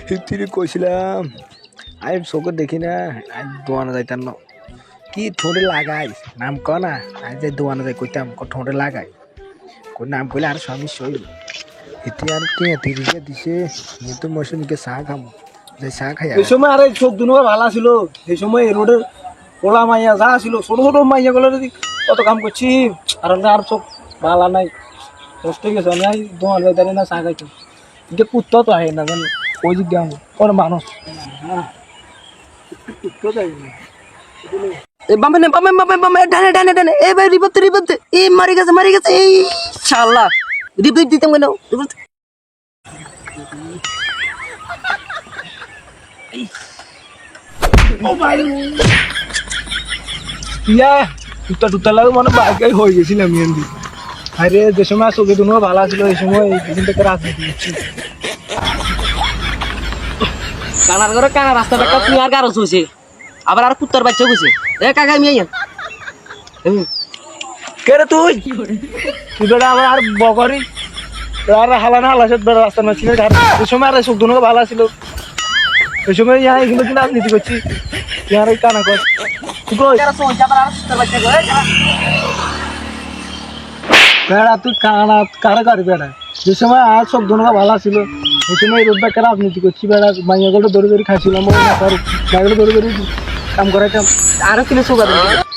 হিতিরে কইছিলাম আই চোখে দেখি না আজ দোয়ানো যাইতাম না কি ঠোঁটে লাগাই নাম ক না আজ যে দোয়ানো যাই কইতাম ঠোঁটে লাগাই কোন নাম কইলে আর সমস্যা হইল হিতি আর কে তিরিশে দিছে কিন্তু মৌসুমীকে চা খামো যে চা খাই এই সময় আরে চোখ দুনো ভালো ছিল এই সময় রোডের পোলা মাইয়া যা ছিল ছোট ছোট মাইয়া গুলো যদি কত কাম করছি আর আর চোখ ভালো নাই কষ্ট গেছে আমি দোয়ার যাইতারি না চা খাইছি কিন্তু কুত্তা তো আহে না জানি ওই দিক দিয়ে কোন মানুষ কুত্তা যাই না বামে বামে বামে বামে ডানে ডানে ডানে এ ভাই রিপোর্ট এ মারি গেছে এই শালা রিপোর্ট দিতাম কেন রিপোর্ট ইয়া কুত্তা টুত্তা লাগে মানে বাইকাই হয়ে গেছিলাম এমনি আরে যে সময় চোখে দুনো ভালো ছিল এই সময় এই থেকে রাজনীতি হচ্ছে কানার ঘরে কানা রাস্তাটা তুই আর গারস হইছে আবার আর কুত্তার বাচ্চা হইছে এ কাকা আমি আইয়া কে রে তুই তুই বেটা আবার আর বকরি আর হালানা হালাসত বেড়া রাস্তা না ছিল এই সময় আর চোখ দুনো ভালো ছিল এই সময় ইয়া এগুলো কিন্তু রাজনীতি করছি ইয়ার এই কানা কর তুই কই গারস হইছে আবার আর কুত্তার বাচ্চা করে বেড়া তুই কানা কারে কারি বেড়া যে সময় আর সব দুনো ভালো ছিল এই সময় রোড ব্যাকে রাজনীতি করছি বেড়া মাইয়াগুলো ধরে ধরে খাইছিলাম মাইয়াগুলো ধরে ধরে কাম করাইতাম আরো কিলো সুগার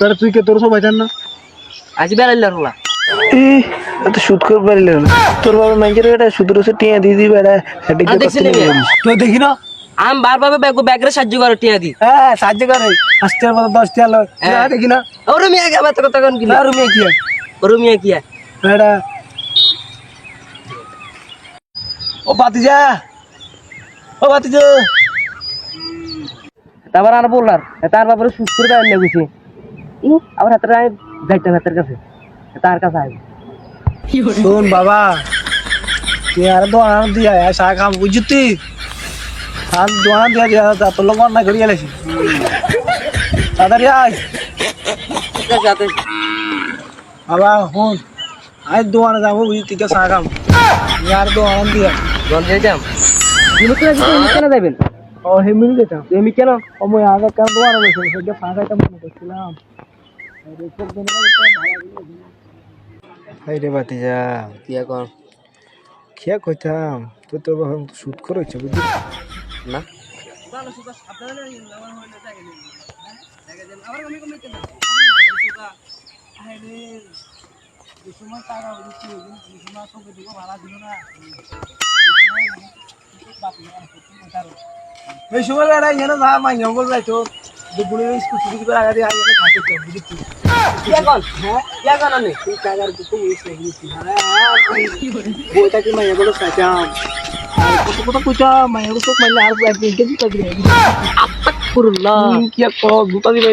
বেড়া তুই কে তোর সবাই জান না আজ বেড়াইলার হলা এত সুদ করে পারিল না তোর বাবা মাইকের বেটা সুদ রসে টিয়া দিয়ে দিই বেটা তুই দেখি না আম বারবার ব্যাগরে সাহায্য করে টিয়া দি হ্যাঁ সাহায্য করে 5 টাকার মতো 10 টাকা লয় দেখি না ও রুমিয়া কে বাত কথা কোন কিনা রুমিয়া কি রুমিয়া কি বেটা ও বাতিজা তারপর আর বললার তার বাপরে সুস্থ করে দাঁড়িয়ে লেগেছে আবার হাতের যাইতাম হাতের কাছে তার কাছে আয় শোন বাবা তুই আর দোয়ান দিয়া চা খাম বুঝতি আর দোয়ান দিয়া তোর লোক না ঘুরিয়ে এলেছি তাড়াতাড়ি আয় বাবা হন আজ দোয়ানে যাবো বুঝতি কে চা খাম আর দোয়ান দিয়া জল দিয়ে যাম কেন যাবেন ও হেমিল যেতাম তুমি কেন আমি আগে কেন দোয়ানে গেছি সেটা চা খাইতে মনে করছিলাম হাই রে বাতিজা কি এখন খেয়া কইতাম তুই তোর বাবা সুদ করেছ বুঝলি না এই সময় বেড়া এনে যা মাই জঙ্গল যাইতো দুপুরে স্কুটি করে আগে আগে খাইতে তো বুঝতি কি এখন কি এখন আনে তুই টাকার দুটো মিস লাগিয়েছি বইটা কি মাইয়া গুলো চাইতাম কত কত কইতা মাইয়া গুলো সব মাইলে আর একদিন কেজি টাকা দিবে আত্তাক করুল্লাহ কি আর দুটা দিবে